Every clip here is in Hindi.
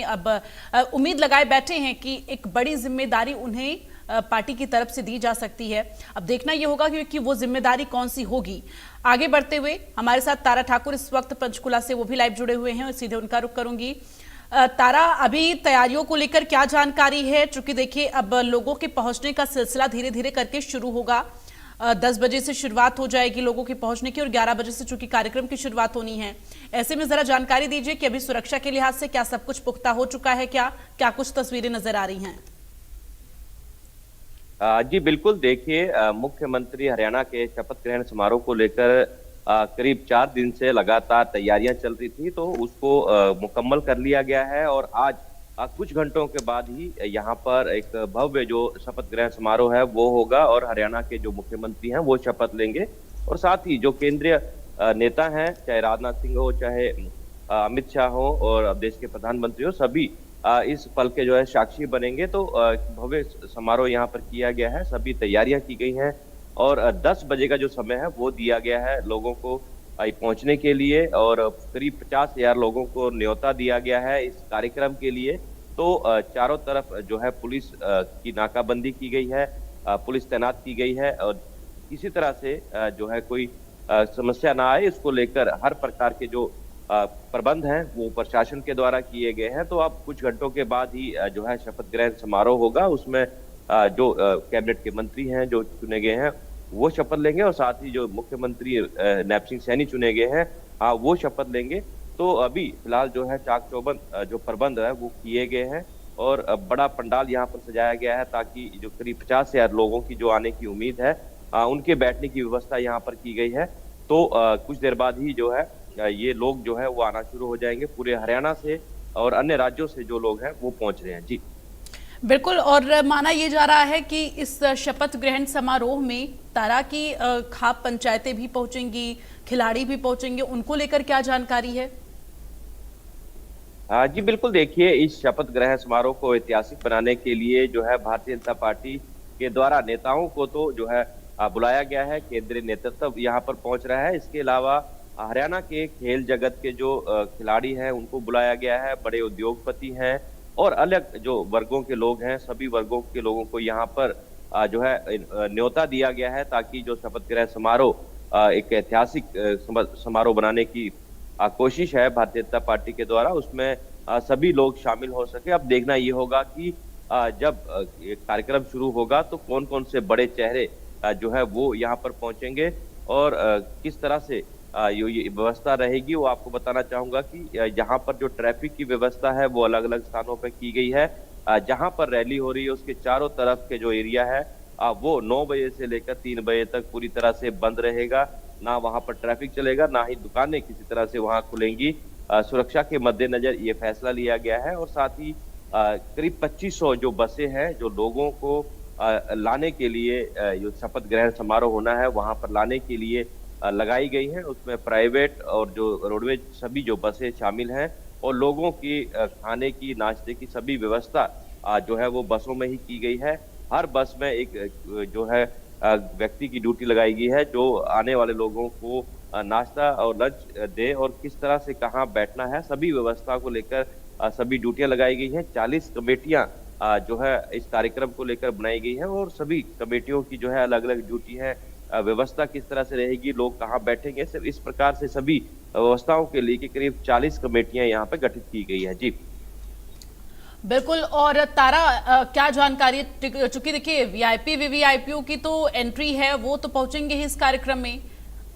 अब उम्मीद लगाए बैठे हैं कि एक बड़ी जिम्मेदारी उन्हें पार्टी की तरफ से दी जा सकती है। अब देखना यह होगा कि वो जिम्मेदारी कौन सी होगी। आगे बढ़ते हुए हमारे साथ तारा ठाकुर इस वक्त पंचकुला से वो भी लाइव जुड़े हुए हैं और सीधे उनका रुख करूंगी। तारा, अभी तैयारियों को लेकर क्या जानकारी है? चूंकि देखिए अब लोगों के पहुंचने का सिलसिला धीरे धीरे करके शुरू होगा। 10 बजे से शुरुआत हो जाएगी लोगों के पहुंचने की और 11 बजे से चूंकि कार्यक्रम की शुरुआत होनी है। ऐसे में जरा जानकारी दीजिए कि अभी सुरक्षा के लिहाज से क्या सब कुछ पुख्ता हो चुका है, क्या क्या कुछ तस्वीरें नजर आ रही हैं? जी बिल्कुल, देखिए मुख्यमंत्री हरियाणा के शपथ ग्रहण समारोह को लेकर करीब 4 दिन से लगातार तैयारियां चल रही थी, तो उसको मुकम्मल कर लिया गया है और आज कुछ घंटों के बाद ही यहाँ पर एक भव्य जो शपथ ग्रहण समारोह है वो होगा और हरियाणा के जो मुख्यमंत्री हैं वो शपथ लेंगे। और साथ ही जो केंद्रीय नेता हैं, चाहे राजनाथ सिंह हो, चाहे अमित शाह हो और देश के प्रधानमंत्री हो, सभी इस पल के जो है साक्षी बनेंगे। तो भव्य समारोह यहाँ पर किया गया है, सभी तैयारियां की गई हैं और 10 बजे का जो समय है वो दिया गया है लोगों को पहुंचने के लिए और करीब 50,000 लोगों को न्योता दिया गया है इस कार्यक्रम के लिए। तो चारों तरफ जो है पुलिस की नाकाबंदी की गई है, पुलिस तैनात की गई है और किसी तरह से जो है कोई समस्या ना आए, इसको लेकर हर प्रकार के जो प्रबंध हैं वो प्रशासन के द्वारा किए गए हैं। तो अब कुछ घंटों के बाद ही जो है शपथ ग्रहण समारोह होगा, उसमें जो कैबिनेट के मंत्री हैं जो चुने गए हैं वो शपथ लेंगे और साथ ही जो मुख्यमंत्री नैप सिंह सैनी चुने गए हैं वो शपथ लेंगे। तो अभी फिलहाल जो है चाक चौबंद जो प्रबंध है वो किए गए हैं और बड़ा पंडाल यहाँ पर सजाया गया है ताकि जो करीब 50,000 लोगों की जो आने की उम्मीद है उनके बैठने की व्यवस्था यहाँ पर की गई है। तो कुछ देर बाद ही जो है ये लोग जो है वो आना शुरू हो जाएंगे, पूरे हरियाणा से और अन्य राज्यों से जो लोग हैं वो पहुंच रहे हैं। जी बिल्कुल, और माना यह जा रहा है कि इस शपथ ग्रहण समारोह में तारा की खाप पंचायतें भी पहुंचेंगी, खिलाड़ी भी पहुंचेंगे, उनको लेकर क्या जानकारी है? जी बिल्कुल, देखिए इस शपथ ग्रहण समारोह को ऐतिहासिक बनाने के लिए जो है भारतीय जनता पार्टी के द्वारा नेताओं को तो जो है बुलाया गया है, केंद्रीय नेतृत्व यहाँ पर पहुंच रहा है। इसके अलावा हरियाणा के खेल जगत के जो खिलाड़ी हैं उनको बुलाया गया है, बड़े उद्योगपति हैं और अलग जो वर्गों के लोग हैं, सभी वर्गों के लोगों को यहाँ पर जो है न्योता दिया गया है ताकि जो शपथ ग्रहण समारोह एक ऐतिहासिक समारोह बनाने की कोशिश है भारतीय जनता पार्टी के द्वारा, उसमें सभी लोग शामिल हो सके। अब देखना ये होगा कि जब ये कार्यक्रम शुरू होगा तो कौन कौन से बड़े चेहरे जो है वो यहाँ पर पहुंचेंगे और किस तरह से ये व्यवस्था रहेगी वो आपको बताना चाहूंगा कि यहाँ पर जो ट्रैफिक की व्यवस्था है वो अलग अलग स्थानों पर की गई है। जहाँ पर रैली हो रही है उसके चारों तरफ के जो एरिया है वो 9 बजे से लेकर 3 बजे तक पूरी तरह से बंद रहेगा, ना वहां पर ट्रैफिक चलेगा, ना ही दुकानें किसी तरह से वहां खुलेंगी। सुरक्षा के मद्देनजर ये फैसला लिया गया है और साथ ही करीब 2500 जो बसें हैं जो लोगों को लाने के लिए जो शपथ ग्रहण समारोह होना है वहां पर लाने के लिए लगाई गई है। उसमें प्राइवेट और जो रोडवेज सभी जो बसें शामिल हैं और लोगों की खाने की, नाश्ते की सभी व्यवस्था जो है वो बसों में ही की गई है। हर बस में एक जो है व्यक्ति की ड्यूटी लगाई गई है जो आने वाले लोगों को नाश्ता और लंच दे और किस तरह से कहाँ बैठना है, सभी व्यवस्था को लेकर सभी ड्यूटियां लगाई गई हैं। 40 कमेटियां जो है इस कार्यक्रम को लेकर बनाई गई है और सभी कमेटियों की जो है अलग अलग ड्यूटी है, व्यवस्था किस तरह से रहेगी, लोग कहाँ बैठेंगे, सिर्फ इस प्रकार से सभी व्यवस्थाओं के लिए करीब 40 कमेटियां यहाँ पे गठित की गई है। जी बिल्कुल, और तारा क्या जानकारी? चूंकि देखिए वीआईपी वीवीआईपीओ की तो एंट्री है, वो तो पहुंचेंगे ही इस कार्यक्रम में,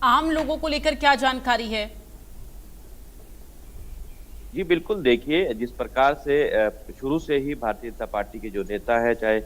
आम लोगों को लेकर क्या जानकारी है? जी बिल्कुल, देखिए जिस प्रकार से शुरू से ही भारतीय जनता पार्टी के जो नेता है, चाहे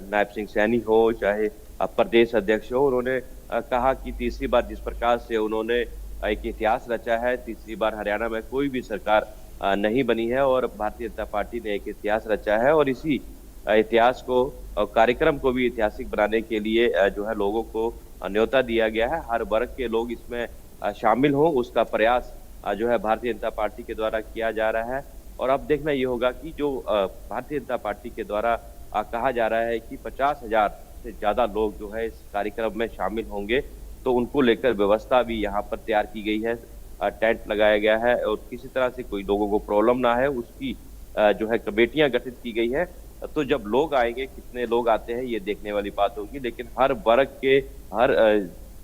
नायब सिंह सैनी हो, चाहे प्रदेश अध्यक्ष हो, उन्होंने कहा कि तीसरी बार जिस प्रकार से उन्होंने एक इतिहास रचा है, तीसरी बार हरियाणा में कोई भी सरकार नहीं बनी है और भारतीय जनता पार्टी ने एक इतिहास रचा है और इसी इतिहास को और कार्यक्रम को भी ऐतिहासिक बनाने के लिए जो है लोगों को न्योता दिया गया है। हर वर्ग के लोग इसमें शामिल हों, उसका प्रयास जो है भारतीय जनता पार्टी के द्वारा किया जा रहा है। और अब देखना ये होगा कि जो भारतीय जनता पार्टी के द्वारा कहा जा रहा है कि 50,000 से ज्यादा लोग जो है इस कार्यक्रम में शामिल होंगे, तो उनको लेकर व्यवस्था भी यहाँ पर तैयार की गई है। टेंट लगाया गया है और किसी तरह से कोई लोगों को प्रॉब्लम ना है उसकी जो है कमेटियां गठित की गई है। तो जब लोग आएंगे, कितने लोग आते हैं ये देखने वाली बात होगी, लेकिन हर वर्ग के, हर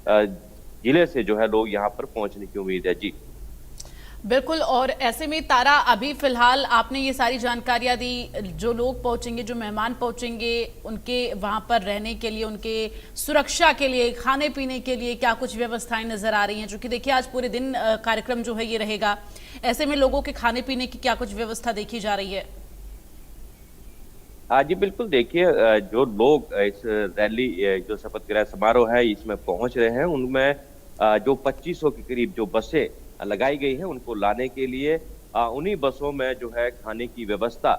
अ, जिले से जो है लोग यहाँ पर पहुंचने की उम्मीद है जी। बिल्कुल। और ऐसे में तारा, अभी फिलहाल आपने ये सारी जानकारियां दी, जो लोग पहुंचेंगे, जो मेहमान पहुंचेंगे, उनके वहां पर रहने के लिए, उनके सुरक्षा के लिए, खाने पीने के लिए क्या कुछ व्यवस्थाएं नजर आ रही हैं? क्योंकि देखिए आज पूरे दिन कार्यक्रम जो है ये रहेगा, ऐसे में लोगों के खाने पीने की क्या कुछ व्यवस्था देखी जा रही है? हाँ जी, बिल्कुल। देखिए, जो लोग इस रैली, जो शपथ ग्रहण समारोह है इसमें पहुंच रहे हैं, उनमें जो 2500 के करीब जो बसें लगाई गई हैं उनको लाने के लिए उन्हीं बसों में जो है खाने की व्यवस्था,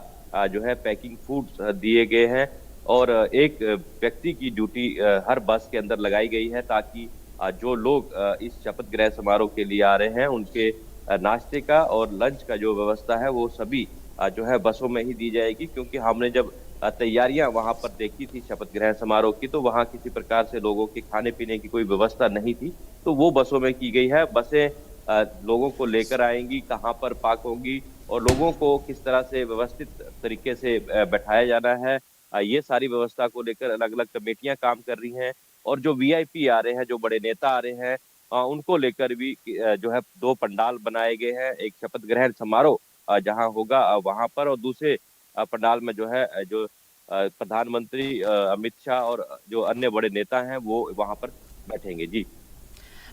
जो है पैकिंग फूड दिए गए हैं। और एक व्यक्ति की ड्यूटी हर बस के अंदर लगाई गई है, ताकि जो लोग इस शपथ ग्रहण समारोह के लिए आ रहे हैं उनके नाश्ते का और लंच का जो व्यवस्था है वो सभी जो है बसों में ही दी जाएगी। क्योंकि हमने जब तैयारियां वहां पर देखी थी शपथ ग्रहण समारोह की, तो वहां किसी प्रकार से लोगों के खाने पीने की कोई व्यवस्था नहीं थी, तो वो बसों में की गई है। बसें लोगों को लेकर आएंगी, कहाँ पर पार्क होंगी और लोगों को किस तरह से व्यवस्थित तरीके से बैठाया जाना है, ये सारी व्यवस्था को लेकर अलग अलग कमेटियां काम कर रही हैं। और जो वीआईपी आ रहे हैं, जो बड़े नेता आ रहे हैं, उनको लेकर भी जो है 2 पंडाल बनाए गए हैं। एक शपथ ग्रहण समारोह जहां होगा वहां पर, और दूसरे पंडाल में जो है जो प्रधानमंत्री अमित शाह और जो अन्य बड़े नेता हैं वो वहां पर बैठेंगे जी।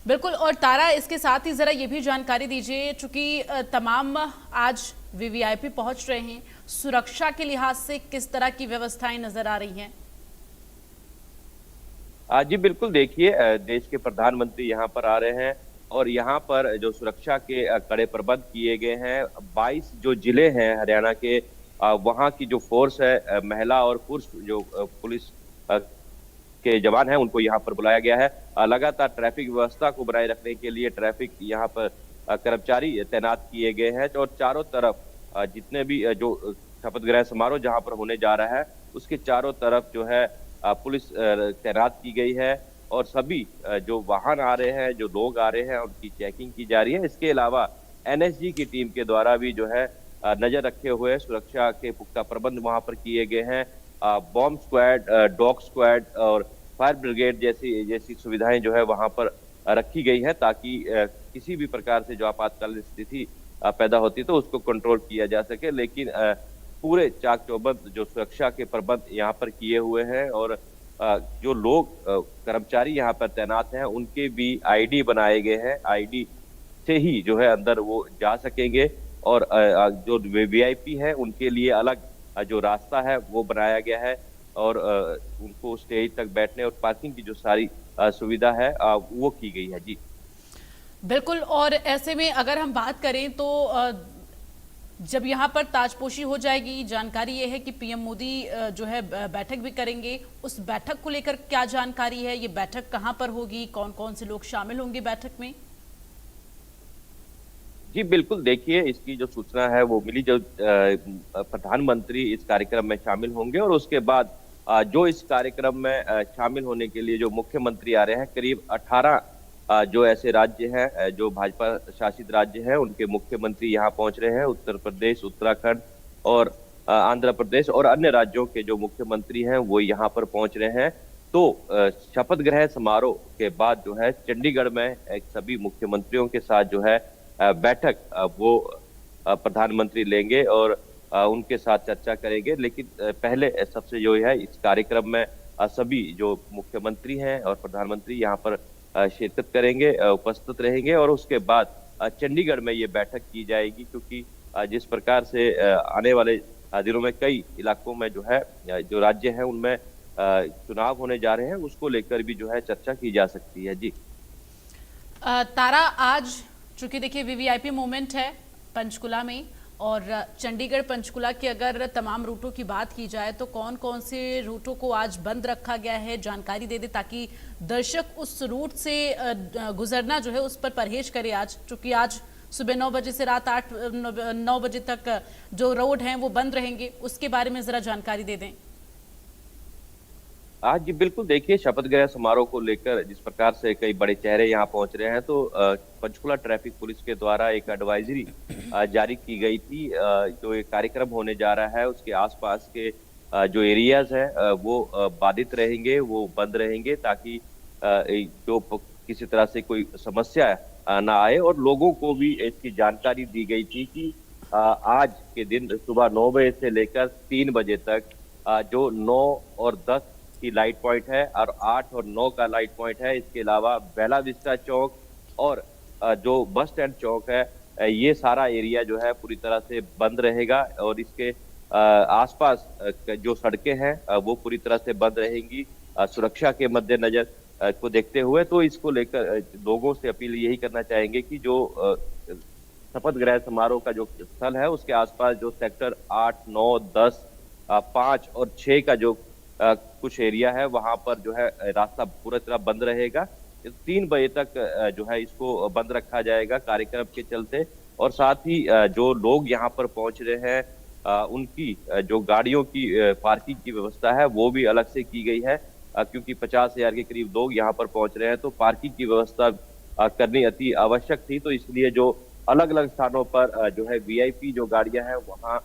बिल्कुल। और तारा, इसके साथ ही जरा ये भी जानकारी दीजिए, चूंकि तमाम आज वीवीआईपी पहुंच रहे हैं, सुरक्षा के लिहाज से किस तरह की व्यवस्थाएं नजर आ रही हैं? जी बिल्कुल। देखिए, देश के प्रधानमंत्री यहाँ पर आ रहे हैं और यहाँ पर जो सुरक्षा के कड़े प्रबंध किए गए हैं। 22 जो जिले हैं हरियाणा के, वहाँ की जो फोर्स है, महिला और पुरुष जो पुलिस के जवान हैं उनको यहाँ पर बुलाया गया है। लगातार ट्रैफिक व्यवस्था को बनाए रखने के लिए ट्रैफिक यहाँ पर कर्मचारी तैनात किए गए हैं। और चारों तरफ जितने भी जो शपथ ग्रहण समारोह जहाँ पर होने जा रहा है उसके चारों तरफ जो है पुलिस तैनात की गई है। और सभी जो वाहन आ रहे हैं, जो लोग आ रहे हैं, उनकी चेकिंग की जा रही है। इसके अलावा एनएसजी की टीम के द्वारा भी जो है नजर रखे हुए सुरक्षा के पुख्ता प्रबंध वहां पर किए गए हैं। बॉम्ब स्क्वाड, डॉग स्क्वाड और फायर ब्रिगेड जैसी जैसी सुविधाएं जो है वहां पर रखी गई है, ताकि किसी भी प्रकार से जो आपातकालीन स्थिति पैदा होती है तो उसको कंट्रोल किया जा सके। लेकिन पूरे चाक चौबंद जो सुरक्षा के प्रबंध यहाँ पर किए हुए हैं। और जो लोग कर्मचारी यहाँ पर तैनात हैं उनके भी आईडी बनाए गए हैं। आईडी से ही जो है अंदर वो जा सकेंगे। और जो वीआईपी है उनके लिए अलग जो रास्ता है वो बनाया गया है। और उनको स्टेज तक बैठने और पार्किंग की जो सारी सुविधा है वो की गई है जी। बिल्कुल। और ऐसे में अगर हम बात करें तो जब यहाँ पर ताजपोशी हो जाएगी, जानकारी ये है कि पीएम मोदी जो है बैठक भी करेंगे, उस बैठक को लेकर क्या जानकारी है? ये बैठक कहाँ पर होगी, कौन कौन से लोग शामिल होंगे बैठक में? जी बिल्कुल। देखिए, इसकी जो सूचना है वो मिली, जो प्रधानमंत्री इस कार्यक्रम में शामिल होंगे और उसके बाद जो इस कार्यक्रम में शामिल होने के लिए जो मुख्यमंत्री आ रहे हैं, करीब 18 जो ऐसे राज्य हैं जो भाजपा शासित राज्य हैं उनके मुख्यमंत्री यहाँ पहुंच रहे हैं। उत्तर प्रदेश, उत्तराखंड और आंध्र प्रदेश और अन्य राज्यों के जो मुख्यमंत्री हैं वो यहाँ पर पहुंच रहे हैं। तो शपथ ग्रहण समारोह के बाद जो है चंडीगढ़ में एक सभी मुख्यमंत्रियों के साथ जो है बैठक वो प्रधानमंत्री लेंगे और उनके साथ चर्चा करेंगे। लेकिन पहले सबसे जो है इस कार्यक्रम में सभी जो मुख्यमंत्री हैं और प्रधानमंत्री यहाँ पर शिरकत करेंगे, उपस्थित रहेंगे। और उसके बाद चंडीगढ़ में ये बैठक की जाएगी, क्योंकि जिस प्रकार से आने वाले दिनों में कई इलाकों में जो है जो राज्य हैं उनमें चुनाव होने जा रहे हैं, उसको लेकर भी जो है चर्चा की जा सकती है जी। तारा, आज चूंकि देखिए वीवीआईपी मूवमेंट है पंचकुला में, और चंडीगढ़ पंचकुला के अगर तमाम रूटों की बात की जाए तो कौन कौन से रूटों को आज बंद रखा गया है, जानकारी दे दे ताकि दर्शक उस रूट से गुजरना जो है उस पर परहेज करे। आज चूंकि आज सुबह 9 बजे से रात 9 बजे तक जो रोड हैं वो बंद रहेंगे, उसके बारे में जरा जानकारी दे दें। आज जी बिल्कुल देखिए, शपथ ग्रहण समारोह को लेकर जिस प्रकार से कई बड़े चेहरे यहाँ पहुंच रहे हैं, तो पंचकुला ट्रैफिक पुलिस के द्वारा एक एडवाइजरी जारी की गई थी। जो ये कार्यक्रम होने जा रहा है उसके आसपास के जो एरियाज है वो बाधित रहेंगे, वो बंद रहेंगे, ताकि किसी तरह से कोई समस्या ना आए। और लोगों को भी इसकी जानकारी दी गई थी कि आज के दिन सुबह 9 बजे से लेकर 3 बजे तक जो 9 और 10 की लाइट पॉइंट है और 8 और 9 का लाइट पॉइंट है, इसके अलावा बेला विस्टा चौक और जो बस स्टैंड चौक है, ये सारा एरिया जो है पूरी तरह से बंद रहेगा। और इसके आसपास जो सड़कें हैं वो पूरी तरह से बंद रहेंगी सुरक्षा के मद्देनजर को देखते हुए। तो इसको लेकर लोगों से अपील यही करना चाहेंगे कि जो शपथ ग्रहण समारोह का जो स्थल है उसके आसपास जो सेक्टर 8, 9, 10, 5 और 6 का जो कुछ एरिया है वहां पर जो है रास्ता पूरी तरह बंद रहेगा। 3 बजे तक जो है इसको बंद रखा जाएगा कार्यक्रम के चलते। और साथ ही जो लोग यहाँ पर पहुंच रहे हैं उनकी जो गाड़ियों की पार्किंग की व्यवस्था है वो भी अलग से की गई है, क्योंकि 50,000 के करीब लोग यहाँ पर पहुंच रहे हैं, तो पार्किंग की व्यवस्था करनी अति आवश्यक थी। तो इसलिए जो अलग अलग स्थानों पर जो है वीआईपी जो गाड़ियां हैं वहाँ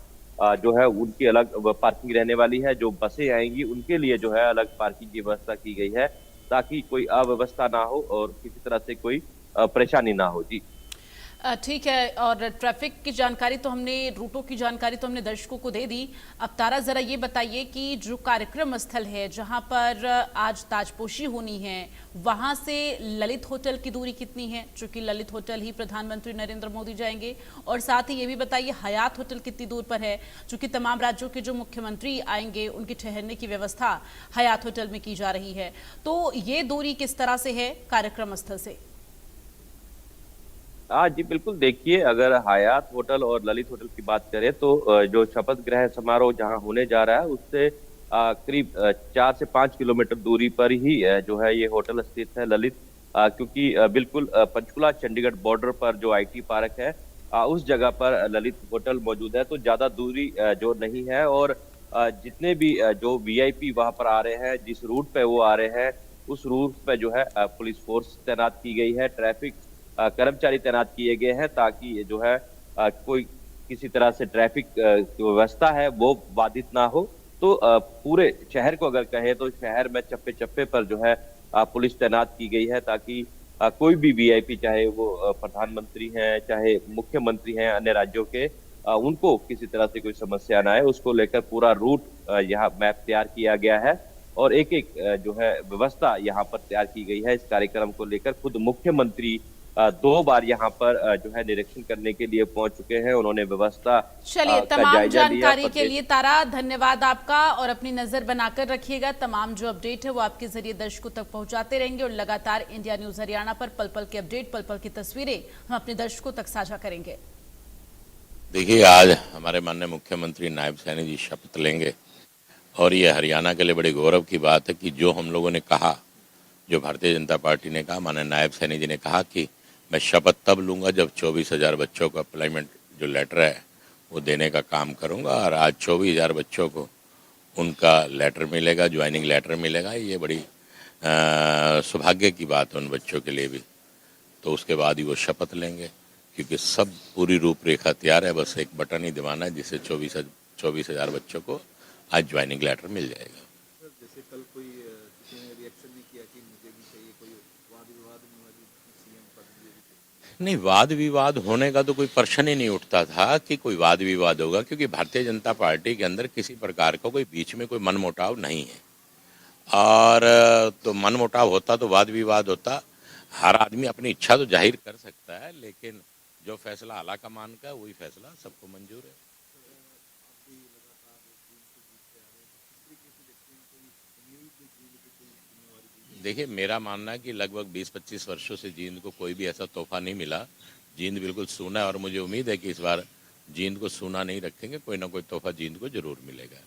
जो है उनकी अलग पार्किंग रहने वाली है। जो बसें आएंगी उनके लिए जो है अलग पार्किंग की व्यवस्था की गई है, ताकि कोई अव्यवस्था ना हो और किसी तरह से कोई परेशानी ना हो। जी ठीक है। और ट्रैफिक की जानकारी तो हमने, रूटों की जानकारी तो हमने दर्शकों को दे दी। अब तारा जरा ये बताइए कि जो कार्यक्रम स्थल है जहां पर आज ताजपोशी होनी है, वहां से ललित होटल की दूरी कितनी है, चूंकि ललित होटल ही प्रधानमंत्री नरेंद्र मोदी जाएंगे। और साथ ही ये भी बताइए हयात होटल कितनी दूर पर है, चूंकि तमाम राज्यों के जो मुख्यमंत्री आएंगे उनकी ठहरने की व्यवस्था हयात होटल में की जा रही है। तो ये दूरी किस तरह से है कार्यक्रम स्थल से? हाँ जी बिल्कुल, देखिए अगर हयात होटल और ललित होटल की बात करें तो जो शपथ ग्रहण समारोह जहाँ होने जा रहा है उससे करीब 4 से 5 किलोमीटर दूरी पर ही जो है ये होटल स्थित है ललित। क्योंकि बिल्कुल पंचकुला चंडीगढ़ बॉर्डर पर जो आईटी पार्क है उस जगह पर ललित होटल मौजूद है, तो ज्यादा दूरी जो नहीं है। और जितने भी जो वीआईपी वहां पर आ रहे हैं, जिस रूट पे वो आ रहे हैं उस रूट पे जो है पुलिस फोर्स तैनात की गई है, ट्रैफिक कर्मचारी तैनात किए गए हैं, ताकि जो है कोई किसी तरह से ट्रैफिक जो व्यवस्था है वो बाधित ना हो। तो पूरे शहर को अगर कहे तो शहर में चप्पे चप्पे पर जो है पुलिस तैनात की गई है, ताकि कोई भी वीआईपी, चाहे वो प्रधानमंत्री हैं, चाहे मुख्यमंत्री हैं अन्य राज्यों के, उनको किसी तरह से कोई समस्या ना आए, उसको लेकर पूरा रूट यहाँ मैप तैयार किया गया है। और एक एक जो है व्यवस्था यहाँ पर तैयार की गई है इस कार्यक्रम को लेकर। खुद मुख्यमंत्री 2 बार यहाँ पर जो है निरीक्षण करने के लिए पहुंच चुके हैं, उन्होंने व्यवस्था चलिए, का तमाम जायजा लिया। जानकारी के लिए तारा धन्यवाद आपका, और अपनी नजर बनाकर रखिएगा। तमाम जो अपडेट है वो आपके जरिए दर्शकों तक पहुंचाते रहेंगे, और लगातार इंडिया न्यूज हरियाणा पर पल पल के अपडेट, पल पल की तस्वीरें हम अपने दर्शकों तक साझा करेंगे। देखिए, आज हमारे माननीय मुख्यमंत्री नायब सैनी जी शपथ लेंगे, और ये हरियाणा के लिए बड़े गौरव की बात है कि जो हम लोगों ने कहा, जो भारतीय जनता पार्टी ने कहा, माननीय नायब सैनी जी ने कहा कि मैं शपथ तब लूंगा जब 24,000 बच्चों को अप्लाइमेंट जो लेटर है वो देने का काम करूंगा। और आज 24,000 बच्चों को उनका लेटर मिलेगा, ज्वाइनिंग लेटर मिलेगा। ये बड़ी सौभाग्य की बात है उन बच्चों के लिए भी। तो उसके बाद ही वो शपथ लेंगे, क्योंकि सब पूरी रूपरेखा तैयार है, बस एक बटन ही दबाना है, जिससे 24,000 बच्चों को आज ज्वाइनिंग लेटर मिल जाएगा। जैसे कल कोई किसी ने रिएक्शन नहीं किया कि मुझे भी चाहिए, कोई वाद विवाद नहीं हुआ सीएम पद? नहीं, वाद विवाद होने का तो कोई प्रश्न ही नहीं उठता था कि कोई वाद विवाद होगा, क्योंकि भारतीय जनता पार्टी के अंदर किसी प्रकार का कोई बीच में कोई मनमुटाव नहीं है। और तो मनमुटाव होता तो वाद विवाद होता। हर आदमी अपनी इच्छा तो जाहिर कर सकता है, लेकिन जो फैसला आला कमान का वही फैसला सबको मंजूर है। देखिए, मेरा मानना है कि लगभग 20-25 वर्षों से जींद को कोई भी ऐसा तोहफा नहीं मिला। जींद बिल्कुल सूना है, और मुझे उम्मीद है कि इस बार जींद को सूना नहीं रखेंगे, कोई ना कोई तोहफा जींद को जरूर मिलेगा।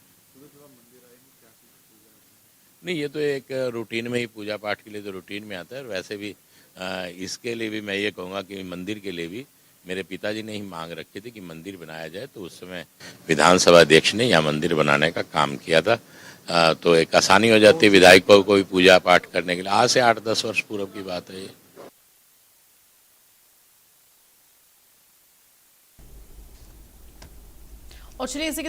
नहीं, ये तो एक रूटीन में ही, पूजा पाठ के लिए तो रूटीन में आता है। और वैसे भी इसके लिए भी मैं ये कहूँगा कि मंदिर के लिए भी मेरे पिताजी ने ही मांग रखी थी कि मंदिर बनाया जाए, तो उस समय विधानसभा अध्यक्ष ने यहाँ मंदिर बनाने का काम किया था। तो एक आसानी हो जाती है विधायकों को कोई पूजा पाठ करने के लिए। आज से 8-10 वर्ष पूर्व की बात है ये। और चलिए इसी के